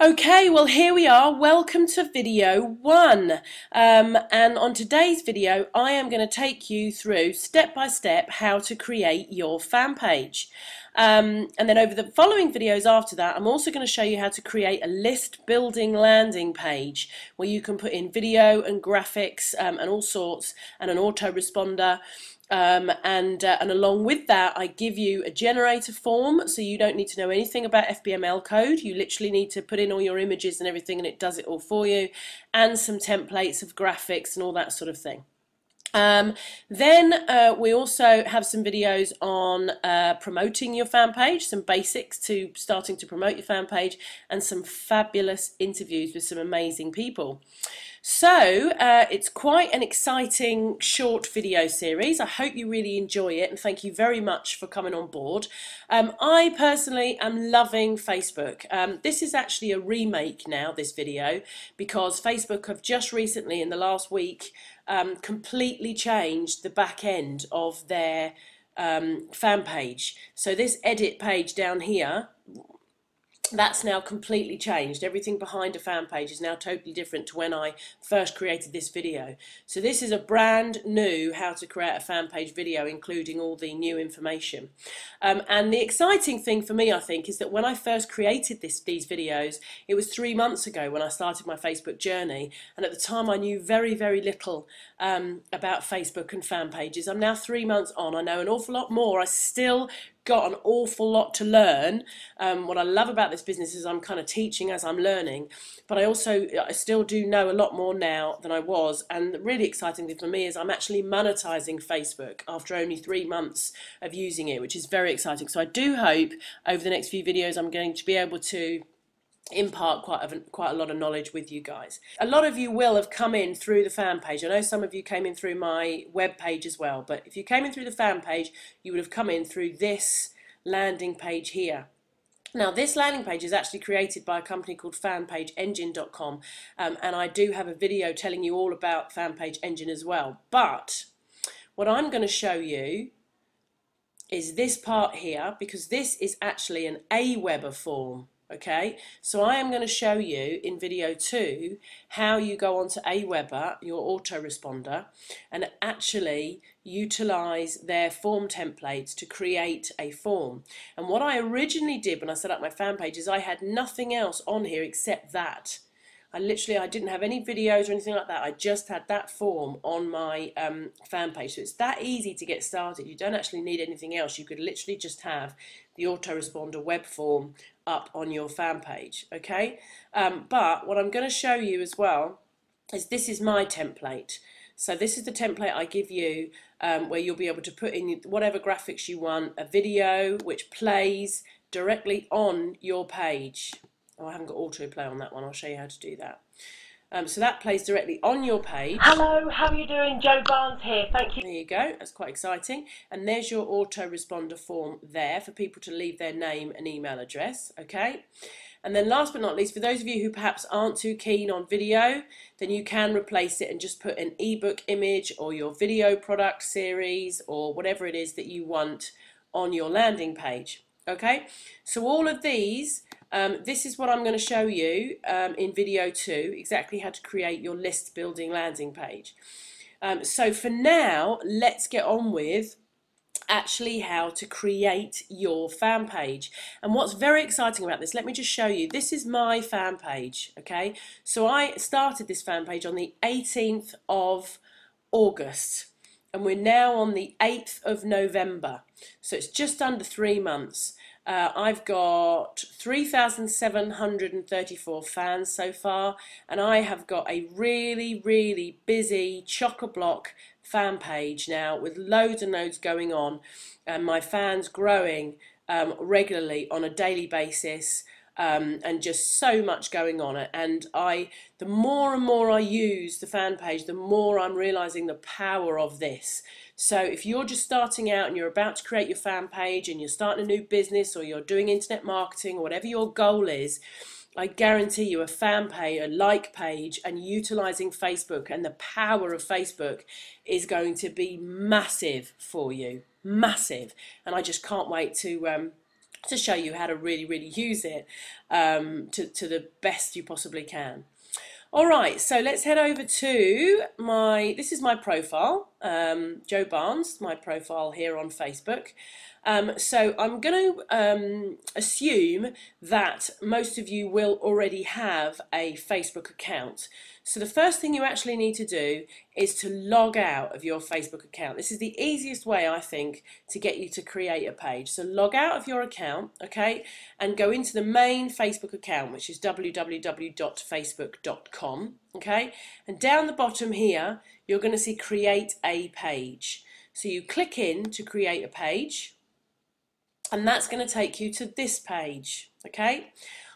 Okay, well here we are. Welcome to video one. And on today's video, I am going to take you through step by step how to create your fan page. And then over the following videos after that, I'm also going to show you how to create a list building landing page where you can put in video and graphics and all sorts and an autoresponder. And along with that, I give you a generator form, so you don't need to know anything about FBML code. You literally need to put in all your images and everything, and it does it all for you, and some templates of graphics and all that sort of thing. Then we also have some videos on promoting your fan page, some basics to starting to promote your fan page, and some fabulous interviews with some amazing people. So it's quite an exciting short video series. I hope you really enjoy it, and thank you very much for coming on board. I personally am loving Facebook. This is actually a remake now, this video, because Facebook have just recently, in the last week, completely changed the back end of their fan page. So this edit page down here, that's now completely changed. Everything behind a fan page is now totally different to when I first created this video. So this is a brand new how to create a fan page video, including all the new information. And the exciting thing for me, I think, is that when I first created these videos, it was 3 months ago when I started my Facebook journey, and at the time I knew very, very little about Facebook and fan pages. I'm now 3 months on. I know an awful lot more. I still got an awful lot to learn. What I love about this business is I'm kind of teaching as I'm learning, but I still do know a lot more now than I was. And the really exciting thing for me is I'm actually monetizing Facebook after only 3 months of using it, which is very exciting. So I do hope over the next few videos I'm going to be able to impart quite a lot of knowledge with you guys. A lot of you will have come in through the fan page. I know some of you came in through my web page as well, but if you came in through the fan page, you would have come in through this landing page here. Now, this landing page is actually created by a company called fanpageengine.com, and I do have a video telling you all about Fanpage Engine as well. But what I'm going to show you is this part here, because this is actually an Aweber form. Okay, so I am going to show you in video 2 how you go onto Aweber, your autoresponder, and actually utilize their form templates to create a form. And what I originally did when I set up my fan page is I had nothing else on here except that. I didn't have any videos or anything like that. I just had that form on my fan page. So it's that easy to get started. You don't actually need anything else. You could literally just have the autoresponder web form up on your fan page, okay? But what I'm going to show you as well is this is my template. So this is the template I give you where you'll be able to put in whatever graphics you want, a video which plays directly on your page. Oh, I haven't got autoplay on that one. I'll show you how to do that. So that plays directly on your page. Hello, how are you doing? Joe Barnes here. Thank you. There you go. That's quite exciting. And there's your autoresponder form there for people to leave their name and email address. Okay. And then last but not least, for those of you who perhaps aren't too keen on video, then you can replace it and just put an ebook image or your video product series or whatever it is that you want on your landing page. Okay. So all of these, this is what I'm going to show you in video 2, exactly how to create your list building landing page. So for now, let's get on with actually how to create your fan page. And what's very exciting about this, let me just show you. This is my fan page, okay? So I started this fan page on the 18th of August. And we're now on the 8th of November. So it's just under 3 months. I've got 3,734 fans so far, and I have got a really, really busy chock-a-block fan page now with loads and loads going on, and my fans growing regularly on a daily basis. And just so much going on. And the more and more I use the fan page, the more I'm realizing the power of this. So if you're just starting out and you're about to create your fan page and you're starting a new business or you're doing internet marketing or whatever your goal is, I guarantee you a fan page, a like page, and utilizing Facebook and the power of Facebook is going to be massive for you. Massive. And I just can't wait to to show you how to really use it to the best you possibly can. All right, so let's head over to this is my profile, Jo Barnes, my profile here on Facebook. So I'm going to assume that most of you will already have a Facebook account. So the first thing you actually need to do is to log out of your Facebook account. This is the easiest way, I think, to get you to create a page. So log out of your account, okay, and go into the main Facebook account, which is www.facebook.com, okay, and down the bottom here, you're going to see create a page. So you click in to create a page, and that's going to take you to this page, okay?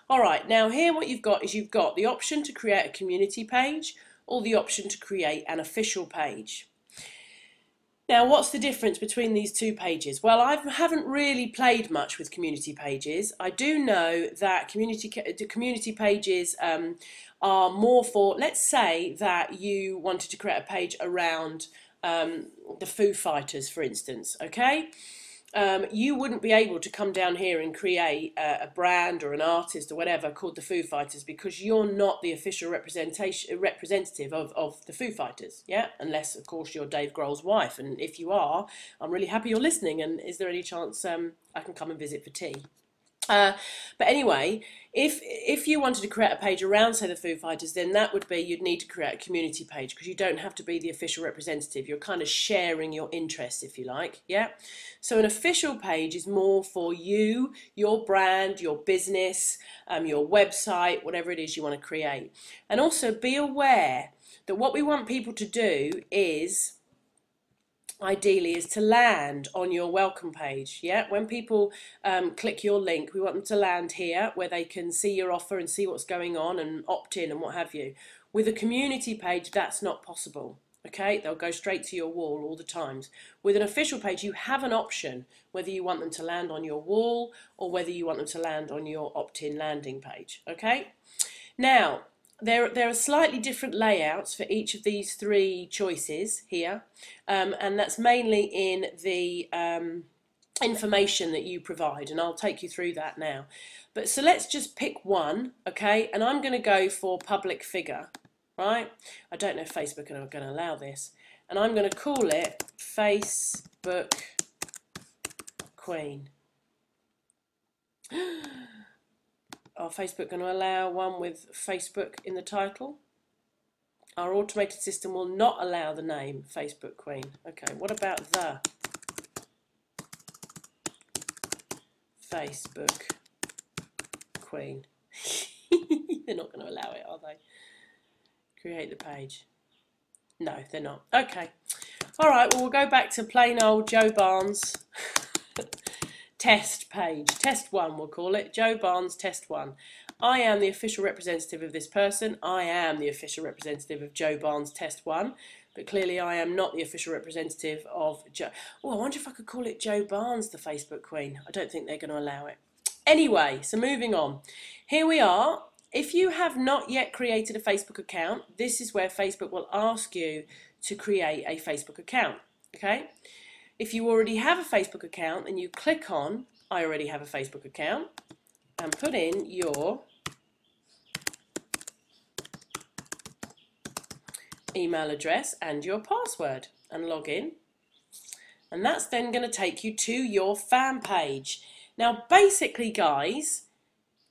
All right, now here what you've got is you've got the option to create a community page or the option to create an official page. Now, what's the difference between these two pages? Well, I haven't really played much with community pages. I do know that community pages are more for, let's say that you wanted to create a page around the Foo Fighters, for instance, okay? You wouldn't be able to come down here and create a brand or an artist or whatever called the Foo Fighters, because you're not the official representative of the Foo Fighters, yeah? Unless, of course, you're Dave Grohl's wife. And if you are, I'm really happy you're listening. And is there any chance I can come and visit for tea? But anyway, if you wanted to create a page around, say, the Foo Fighters, then that would be, you'd need to create a community page, because you don't have to be the official representative. You're kind of sharing your interests, if you like, yeah? So an official page is more for you, your brand, your business, your website, whatever it is you want to create. And also be aware that what we want people to do is, ideally, is to land on your welcome page. Yeah, when people click your link, we want them to land here where they can see your offer and see what's going on and opt in and what have you. With a community page, that's not possible. Okay, they'll go straight to your wall all the times. With an official page, you have an option whether you want them to land on your wall or whether you want them to land on your opt-in landing page. Okay, now there are slightly different layouts for each of these three choices here, and that's mainly in the information that you provide, and I'll take you through that now. But so let's just pick one, okay, and I'm going to go for public figure, right? I don't know if Facebook are going to allow this, and I'm going to call it Facebook Queen. Are Facebook going to allow one with Facebook in the title? Our automated system will not allow the name Facebook Queen. Okay, what about the Facebook Queen? They're not going to allow it, are they? Create the page. No, they're not. Okay. All right, well, we'll go back to plain old Jo Barnes test page. Test 1, we'll call it. Jo Barnes test 1. I am the official representative of this person. I am the official representative of Jo Barnes test 1. But clearly I am not the official representative of Jo. Oh, I wonder if I could call it Jo Barnes, the Facebook Queen. I don't think they're going to allow it. Anyway, so moving on. Here we are. If you have not yet created a Facebook account, this is where Facebook will ask you to create a Facebook account. Okay? If you already have a Facebook account, then you click on I already have a Facebook account and put in your email address and your password and log in. And that's then going to take you to your fan page. Now, basically, guys,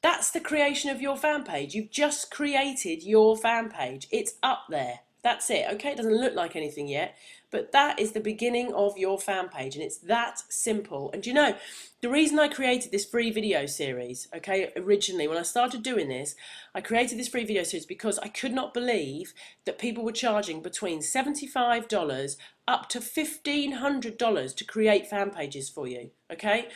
that's the creation of your fan page. You've just created your fan page. It's up there. That's it, okay? It doesn't look like anything yet, but that is the beginning of your fan page, and it's that simple. And you know, the reason I created this free video series, okay, originally when I started doing this, I created this free video series because I could not believe that people were charging between $75 up to $1,500 to create fan pages for you, okay?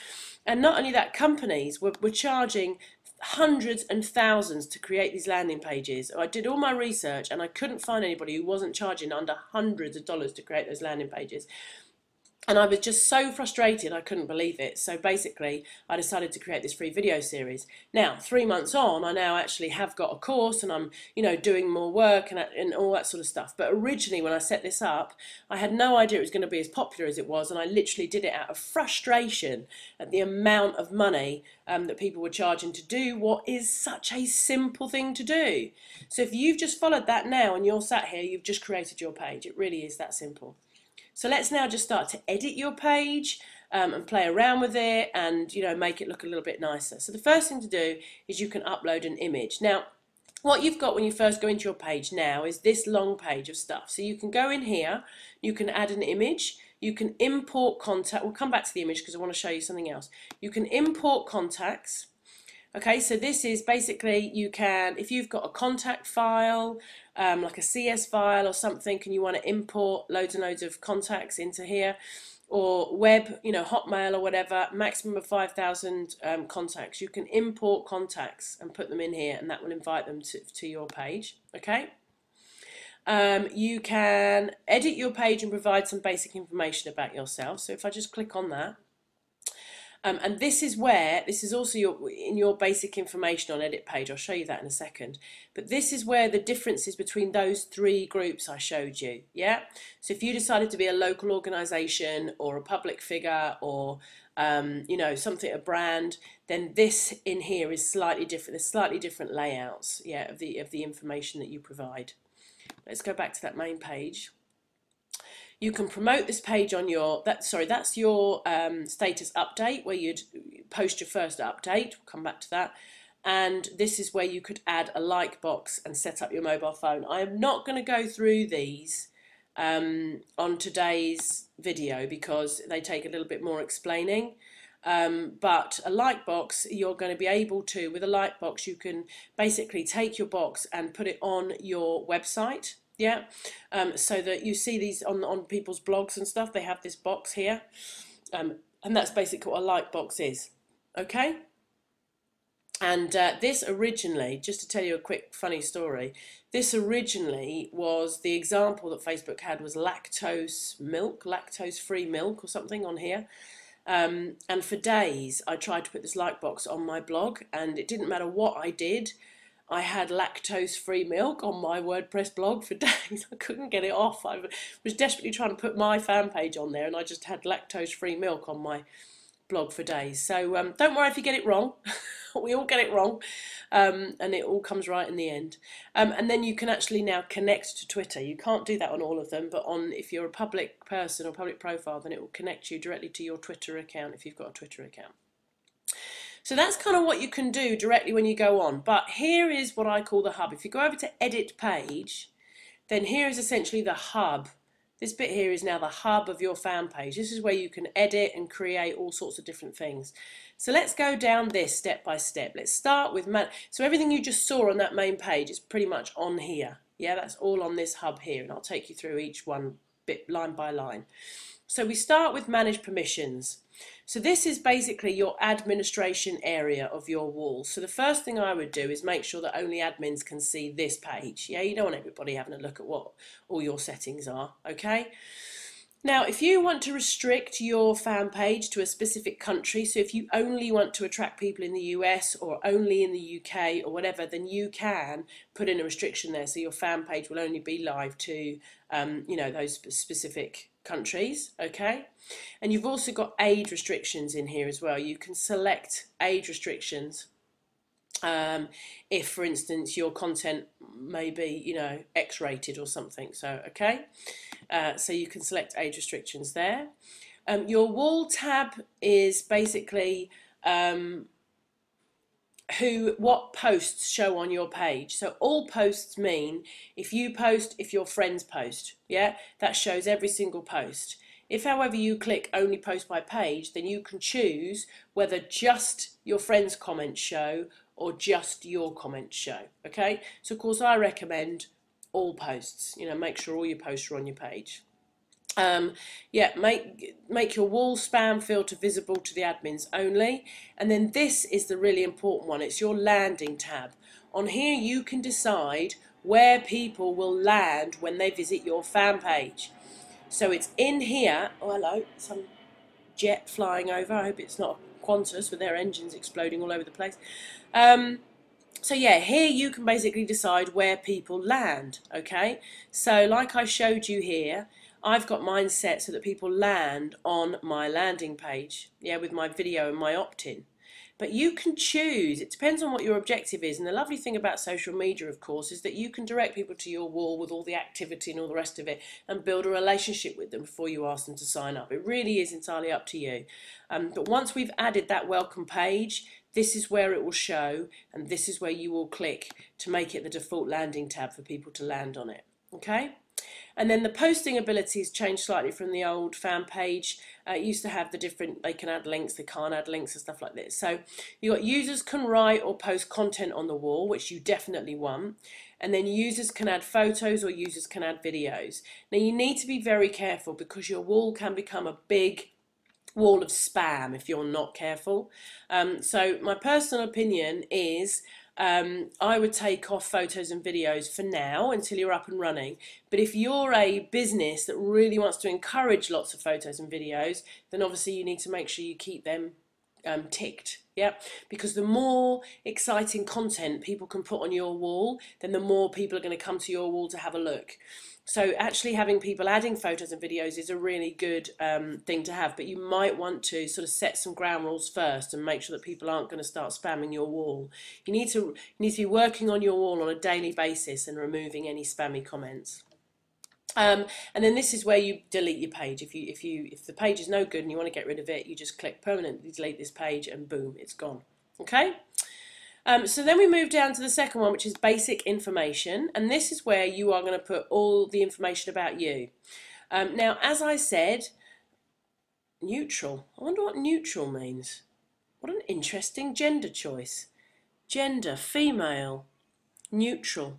And not only that, companies were charging hundreds and thousands to create these landing pages. I did all my research and I couldn't find anybody who wasn't charging under hundreds of dollars to create those landing pages. And I was just so frustrated, I couldn't believe it. So basically, I decided to create this free video series. Now, 3 months on, I now actually have got a course, and I'm, doing more work and all that sort of stuff. But originally, when I set this up, I had no idea it was going to be as popular as it was, and I literally did it out of frustration at the amount of money that people were charging to do what is such a simple thing to do. So if you've just followed that now and you're sat here, you've just created your page. It really is that simple. So let's now just start to edit your page and play around with it and, make it look a little bit nicer. So the first thing to do is you can upload an image. Now, what you've got when you first go into your page now is this long page of stuff. So you can go in here, you can add an image, you can import contact. We'll come back to the image because I want to show you something else. You can import contacts. Okay, so this is basically, you can, if you've got a contact file, like a CS file or something, and you want to import loads and loads of contacts into here, or web, Hotmail or whatever, maximum of 5,000 contacts, you can import contacts and put them in here, and that will invite them to your page. Okay. You can edit your page and provide some basic information about yourself. So if I just click on that, and this is also in your basic information on edit page. I'll show you that in a second. But this is where the difference is between those three groups I showed you. Yeah. So if you decided to be a local organisation or a public figure or something, a brand, then this in here is slightly different. There's slightly different layouts, yeah, of the information that you provide. Let's go back to that main page. You can promote this page on your, that's your status update, where you'd post your first update. We'll come back to that. And this is where you could add a like box and set up your mobile phone. I am not going to go through these on today's video because they take a little bit more explaining. But a like box, you're going to be able to, with a like box, you can basically take your box and put it on your website. Yeah, so that you see these on people's blogs and stuff, they have this box here, and that's basically what a like box is. Okay, and this originally, just to tell you a quick funny story, this originally was the example that Facebook had was lactose-free milk or something on here. And for days I tried to put this like box on my blog, and it didn't matter what I did. I had lactose-free milk on my WordPress blog for days. I couldn't get it off. I was desperately trying to put my fan page on there, and I just had lactose-free milk on my blog for days. So don't worry if you get it wrong. We all get it wrong, and it all comes right in the end. And then you can actually now connect to Twitter. You can't do that on all of them, but if you're a public person or public profile, then it will connect you directly to your Twitter account if you've got a Twitter account. So that's kind of what you can do directly when you go on. But here is what I call the hub. If you go over to edit page, then here is essentially the hub. This bit here is now the hub of your fan page. This is where you can edit and create all sorts of different things. So let's go down this step by step. Let's start with so everything you just saw on that main page is pretty much on here. Yeah, that's all on this hub here, and I'll take you through each one bit line by line. So we start with manage permissions. So this is basically your administration area of your wall. So the first thing I would do is make sure that only admins can see this page. Yeah, you don't want everybody having a look at what all your settings are, okay? Now, if you want to restrict your fan page to a specific country, so if you only want to attract people in the US or only in the UK or whatever, then you can put in a restriction there, so your fan page will only be live to, those specific countries, okay? And you've also got age restrictions in here as well. You can select age restrictions if, for instance, your content may be, X-rated or something. So, okay, so you can select age restrictions there. Your wall tab is basically what posts show on your page. So all posts mean if you post, if your friends post, yeah, that shows every single post. If, however, you click only post by page, then you can choose whether just your friends' comments show or just your comments show. Okay, so of course I recommend all posts. Make sure all your posts are on your page. Yeah, make your wall spam filter visible to the admins only. And then this is the really important one. It's your landing tab. On here you can decide where people will land when they visit your fan page. So it's in here. Oh, hello, some jet flying over. I hope it's not Qantas with their engines exploding all over the place. So yeah, here you can basically decide where people land, okay? So like I showed you here, I've got mine set so that people land on my landing page, yeah, with my video and my opt-in. But you can choose, it depends on what your objective is. And the lovely thing about social media, of course, is that you can direct people to your wall with all the activity and all the rest of it and build a relationship with them before you ask them to sign up. It really is entirely up to you. But once we've added that welcome page, this is where it will show, and this is where you will click to make it the default landing tab for people to land on it. Okay? And then the posting ability has changed slightly from the old fan page. It used to have the different, they can add links, they can't add links and stuff like this. So you've got users can write or post content on the wall, which you definitely want. And then users can add photos or users can add videos. Now you need to be very careful because your wall can become a big wall of spam if you're not careful. So my personal opinion is I would take off photos and videos for now until you're up and running. But if you're a business that really wants to encourage lots of photos and videos, then obviously you need to make sure you keep them ticked. Yeah, because the more exciting content people can put on your wall, then the more people are going to come to your wall to have a look. So actually having people adding photos and videos is a really good thing to have, but you might want to sort of set some ground rules first and make sure that people aren't going to start spamming your wall. You need to be working on your wall on a daily basis and removing any spammy comments. And then this is where you delete your page. If the page is no good and you want to get rid of it, you just click permanently delete this page and boom, it's gone. Okay. So then we move down to the second one, which is basic information, and this is where you are going to put all the information about you. Now, as I said, neutral. I wonder what neutral means. What an interesting gender choice. Gender, female, neutral.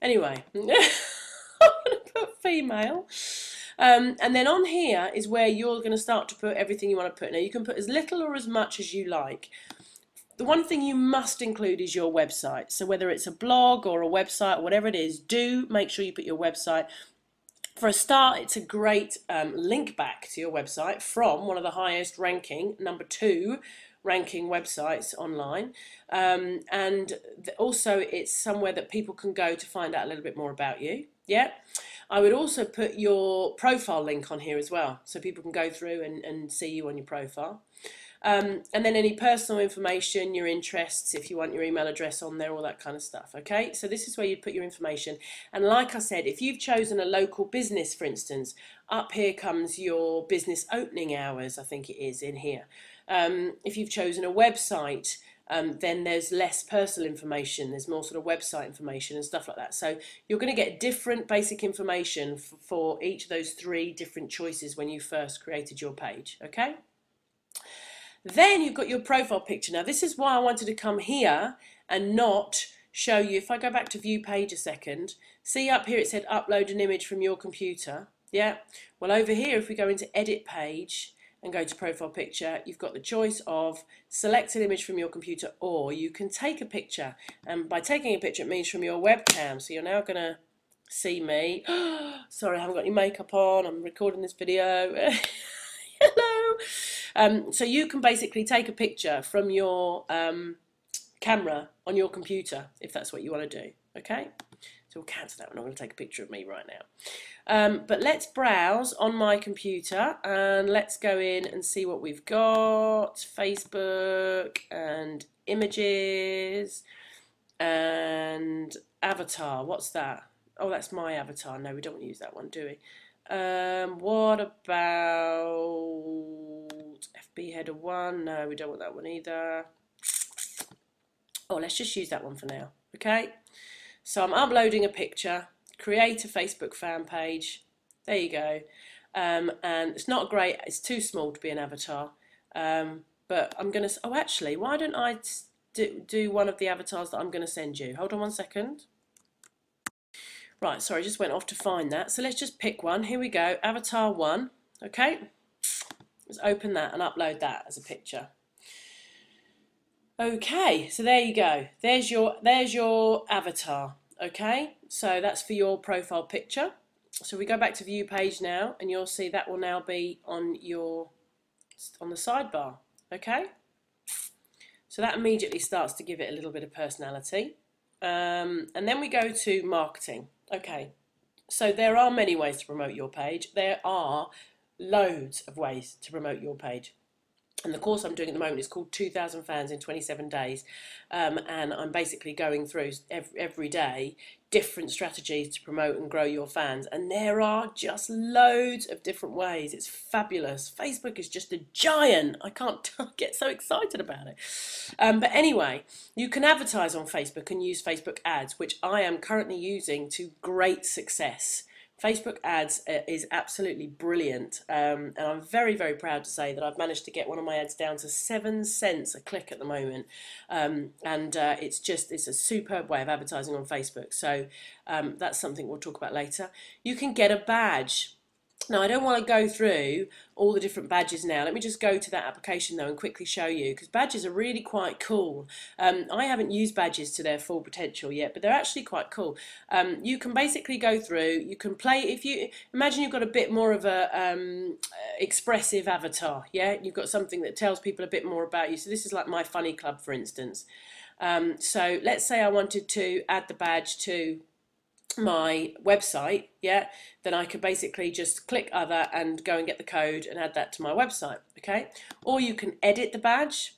Anyway, I'm going to put female. And then on here is where you're going to start to put everything you want to put. Now, you can put as little or as much as you like. The one thing you must include is your website. So whether it's a blog or a website, or whatever it is, do make sure you put your website. For a start, it's a great link back to your website from one of the highest ranking, #2 ranking websites online. And also it's somewhere that people can go to find out a little bit more about you. Yeah. I would also put your profile link on here as well, so people can go through and see you on your profile. And then any personal information, your interests, if you want your email address on there, all that kind of stuff. Okay, so this is where you'd put your information. And like I said, if you've chosen a local business, for instance, up here comes your business opening hours, I think it is in here. If you've chosen a website, then there's less personal information, there's more sort of website information and stuff like that. So you're going to get different basic information for each of those 3 different choices when you first created your page. Okay. Then you've got your profile picture. Now this is why I wanted to come here and not show you. If I go back to view page a second, see up here it said upload an image from your computer. Yeah, well over here if we go into edit page and go to profile picture, you've got the choice of select an image from your computer, or you can take a picture, and by taking a picture it means from your webcam. So you're now going to see me. Sorry, I haven't got any makeup on, I'm recording this video. Hello. So you can basically take a picture from your camera on your computer if that's what you want to do. Okay, so we'll cancel that. We're not going to take a picture of me right now. But let's browse on my computer and let's go in and see what we've got. Facebook and images and avatar. What's that? Oh, that's my avatar. No, we don't want to use that one, do we? What about FB header 1? No, we don't want that one either. Oh, let's just use that one for now. Okay, so I'm uploading a picture, create a Facebook fan page. There you go. And it's not great, it's too small to be an avatar. But I'm going to, oh actually, why don't I do one of the avatars that I'm going to send you? Hold on one second. Right, sorry, I just went off to find that. So let's just pick one. Here we go, avatar 1. Okay, let's open that and upload that as a picture. Okay, so there you go. There's your avatar. Okay, so that's for your profile picture. So we go back to view page now, and you'll see that will now be on the sidebar. Okay, so that immediately starts to give it a little bit of personality. And then we go to marketing. Okay, so there are many ways to promote your page. There are loads of ways to promote your page. And the course I'm doing at the moment is called 2,000 Fans in 27 Days. And I'm basically going through every day different strategies to promote and grow your fans. And there are just loads of different ways. It's fabulous. Facebook is just a giant. I can't get so excited about it. But anyway, you can advertise on Facebook and use Facebook ads, which I am currently using to great success. Facebook ads is absolutely brilliant, and I'm very, very proud to say that I've managed to get one of my ads down to 7 cents a click at the moment, and it's a superb way of advertising on Facebook. So that's something we'll talk about later. You can get a badge. Now, I don't want to go through all the different badges now. Let me just go to that application though and quickly show you, because badges are really quite cool. I haven't used badges to their full potential yet, but they're actually quite cool. You can basically go through, you can play, if you imagine you've got a bit more of a expressive avatar, yeah? You've got something that tells people a bit more about you. So this is like my funny club, for instance. So let's say I wanted to add the badge to my website, yeah, then I could basically just click other and go and get the code and add that to my website. Okay, or you can edit the badge,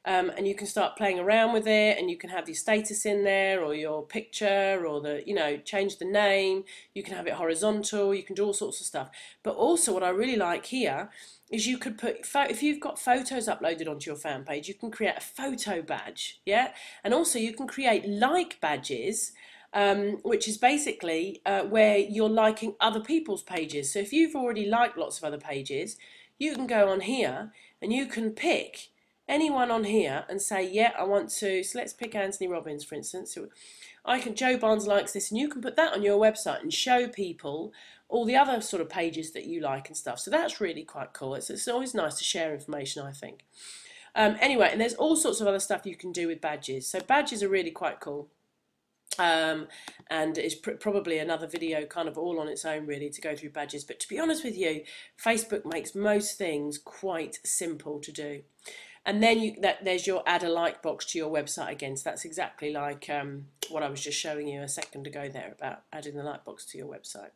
and you can start playing around with it, and you can have your status in there or your picture, or change the name. You can have it horizontal, you can do all sorts of stuff. But also what I really like here is you could put, if you've got photos uploaded onto your fan page, you can create a photo badge, yeah, and also you can create like badges, which is basically where you're liking other people's pages. So if you've already liked lots of other pages, you can go on here and you can pick anyone on here and say, yeah, I want to, so let's pick Anthony Robbins, for instance. So Joe Barnes likes this, and you can put that on your website and show people all the other sort of pages that you like and stuff. So that's really quite cool. It's always nice to share information, I think. Anyway, and there's all sorts of other stuff you can do with badges. So badges are really quite cool. And it's probably another video kind of all on its own really to go through badges, but to be honest with you, Facebook makes most things quite simple to do. And then there's your add a like box to your website again, so that's exactly like what I was just showing you a second ago there about adding the like box to your website.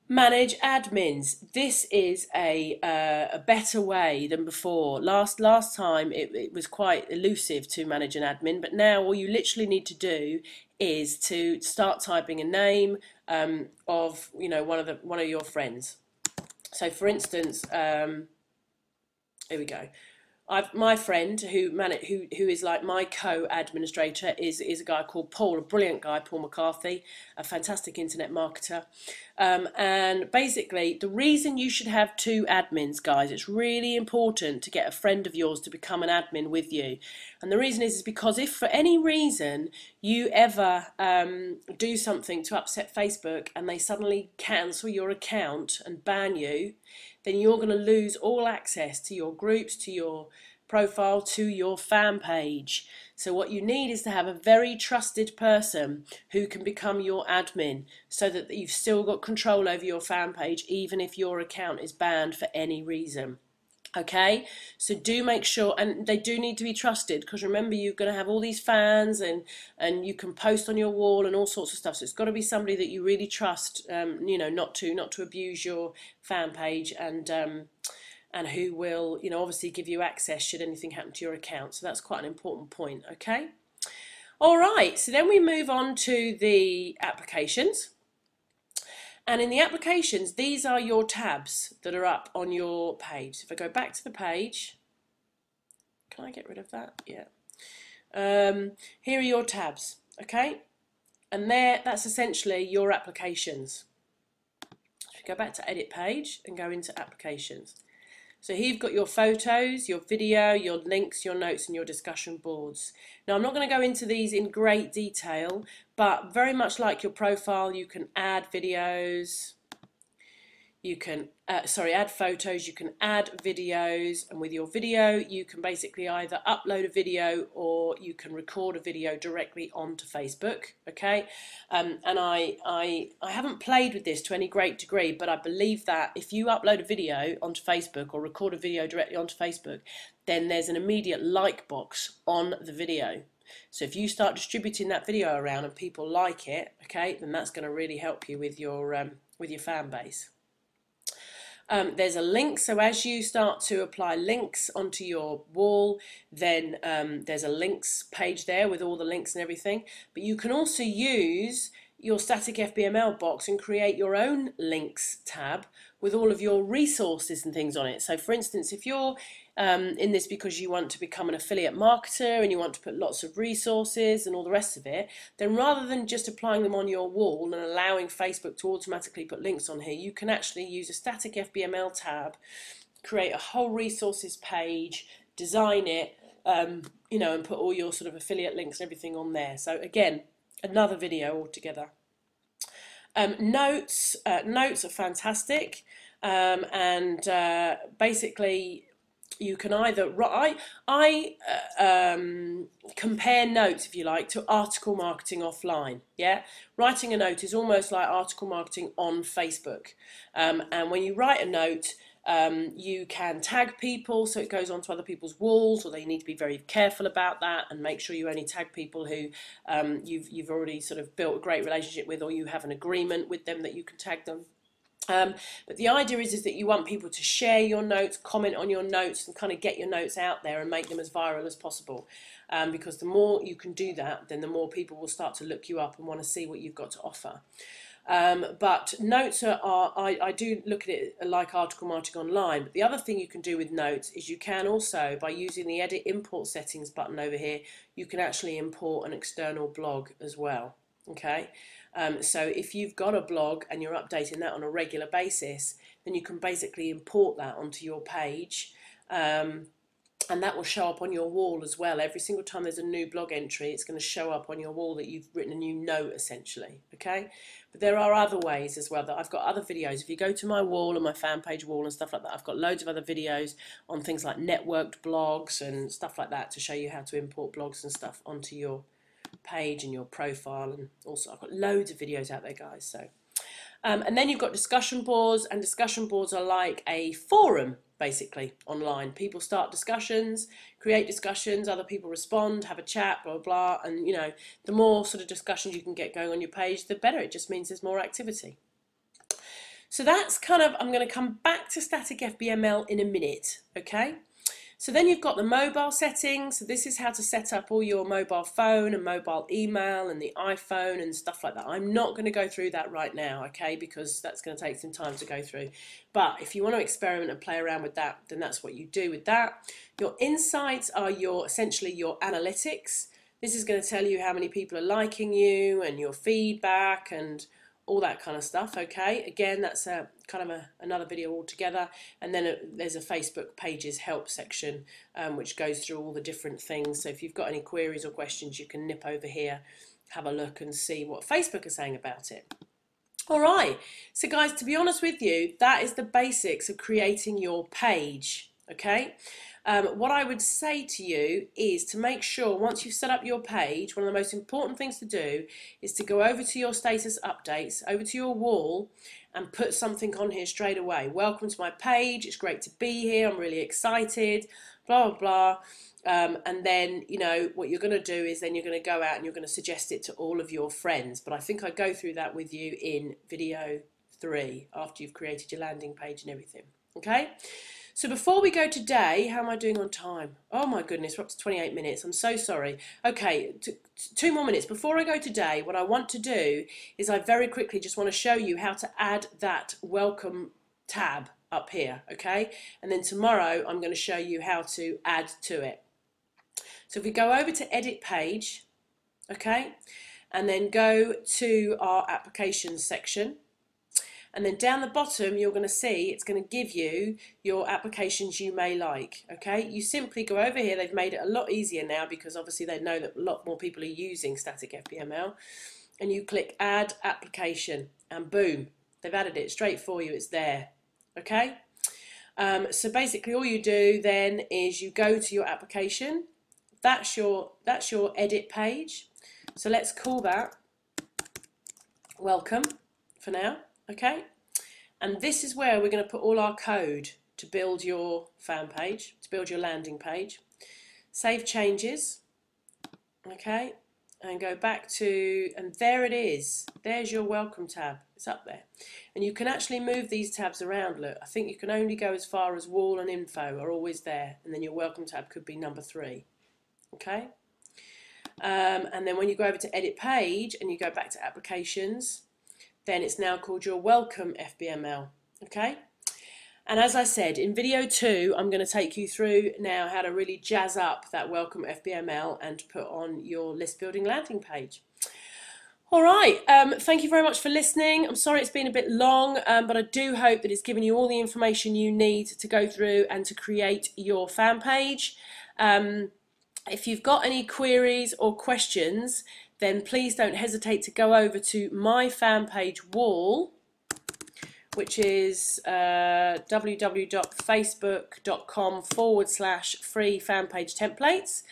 Manage admins. This is a better way than before. Last time it was quite elusive to manage an admin, but now all you literally need to do is to start typing a name of one of your friends. So for instance, here we go. My friend who is like my co-administrator is a guy called Paul, a brilliant guy, Paul McCarthy, a fantastic internet marketer. And basically, the reason you should have 2 admins, guys, it's really important to get a friend of yours to become an admin with you. And the reason is because if for any reason you ever do something to upset Facebook and they suddenly cancel your account and ban you, then you're going to lose all access to your groups, to your profile, to your fan page. So what you need is to have a very trusted person who can become your admin, so that you've still got control over your fan page even if your account is banned for any reason. Okay, so do make sure, and they do need to be trusted, because remember, you're going to have all these fans and you can post on your wall and all sorts of stuff. So it's got to be somebody that you really trust, not to abuse your fan page, and who will, obviously give you access should anything happen to your account. So that's quite an important point. Okay, all right. So then we move on to the applications. And in the applications, these are your tabs that are up on your page. If I go back to the page, can I get rid of that? Yeah. Here are your tabs, okay? And that's essentially your applications. If you go back to edit page and go into applications. So here you've got your photos, your video, your links, your notes, and your discussion boards. Now, I'm not going to go into these in great detail, but very much like your profile, you can add videos, you can add photos, you can add videos, and with your video you can basically either upload a video or you can record a video directly onto Facebook. Okay, and I haven't played with this to any great degree, but I believe that if you upload a video onto Facebook or record a video directly onto Facebook, then there's an immediate like box on the video. So if you start distributing that video around and people like it, okay, then that's going to really help you with your fan base. There's a link, so as you start to apply links onto your wall, then there's a links page there with all the links and everything. But you can also use your static FBML box and create your own links tab with all of your resources and things on it. So for instance, if you're in this because you want to become an affiliate marketer and you want to put lots of resources and all the rest of it, then rather than just applying them on your wall and allowing Facebook to automatically put links on here, you can actually use a static FBML tab, create a whole resources page, design it, you know, and put all your sort of affiliate links and everything on there. So again, another video altogether. Notes are fantastic, and basically you can either compare notes, if you like, to article marketing offline. Yeah, writing a note is almost like article marketing on Facebook, and when you write a note, you can tag people so it goes onto other people's walls, although you need to be very careful about that and make sure you only tag people who you've already sort of built a great relationship with, or you have an agreement with them that you can tag them. But the idea is that you want people to share your notes, comment on your notes, and kind of get your notes out there and make them as viral as possible. Because the more you can do that, then the more people will start to look you up and want to see what you've got to offer. But notes I do look at it like article marketing online, but the other thing you can do with notes is you can also, by using the edit import settings button over here, you can actually import an external blog as well. Okay, so if you've got a blog and you're updating that on a regular basis, then you can basically import that onto your page, and that will show up on your wall as well. Every single time there's a new blog entry, it's going to show up on your wall that you've written a new note, essentially. Okay, but there are other ways as well that I've got other videos. If you go to my wall and my fan page wall and stuff like that, I've got loads of other videos on things like networked blogs and stuff like that to show you how to import blogs and stuff onto your page and your profile. And also I've got loads of videos out there, guys. So and then you've got discussion boards, and discussion boards are like a forum basically online. People start discussions, create discussions, other people respond, have a chat, blah blah blah, and you know, the more sort of discussions you can get going on your page, the better. It just means there's more activity. So that's kind of, I'm going to come back to static FBML in a minute, okay? So then you've got the mobile settings. So this is how to set up all your mobile phone and mobile email and the iPhone and stuff like that. I'm not going to go through that right now, okay, because that's going to take some time to go through. But if you want to experiment and play around with that, then that's what you do with that. Your insights are essentially your analytics. This is going to tell you how many people are liking you and your feedback and all that kind of stuff. Okay, again, that's another video altogether. And then there's a Facebook pages help section, which goes through all the different things. So if you've got any queries or questions, you can nip over here, have a look and see what Facebook are saying about it. All right, so guys, to be honest with you, that is the basics of creating your page. Okay, what I would say to you is to make sure once you've set up your page, one of the most important things to do is to go over to your status updates, over to your wall, and put something on here straight away. Welcome to my page, it's great to be here, I'm really excited, blah blah blah. And then, you know, what you're going to do is then you're going to go out and you're going to suggest it to all of your friends. But I think I go through that with you in video 3 after you've created your landing page and everything. Okay, so before we go today, how am I doing on time? Oh my goodness, we're up to 28 minutes. I'm so sorry. Okay, 2 more minutes. Before I go today, what I want to do is I very quickly just want to show you how to add that welcome tab up here, okay? And then tomorrow I'm going to show you how to add to it. So if we go over to edit page, okay, and then go to our applications section, and then down the bottom you're going to see it's going to give you your applications you may like. Okay, you simply go over here. They've made it a lot easier now because obviously they know that a lot more people are using static FBML, and you click add application and boom, They've added it straight for you. It's there. Okay. So basically, all you do then is you go to your application. That's your edit page. So let's call that welcome for now. Okay. And this is where we're going to put all our code to build your fan page, to build your landing page. Save changes, okay, and go back to, and there it is. There's your welcome tab. It's up there. And you can actually move these tabs around. Look, I think you can only go as far as wall and info are always there, and then your welcome tab could be number 3, okay. And then when you go over to edit page and you go back to applications, then it's now called your welcome FBML, okay? And as I said, in video 2, I'm going to take you through now how to really jazz up that welcome FBML and to put on your list building landing page. All right, thank you very much for listening. I'm sorry it's been a bit long, but I do hope that it's given you all the information you need to go through and to create your fan page. If you've got any queries or questions, then please don't hesitate to go over to my fan page wall, which is www.facebook.com/free fan page templates.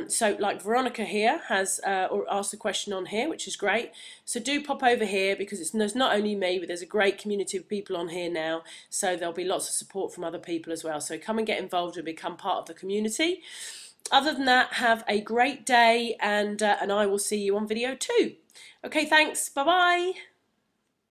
So like Veronica here has or asked a question on here, which is great. So do pop over here because there's not only me, but there's a great community of people on here now. So there'll be lots of support from other people as well. So come and get involved and become part of the community. Other than that, have a great day, and I will see you on video 2. Okay, thanks. Bye-bye.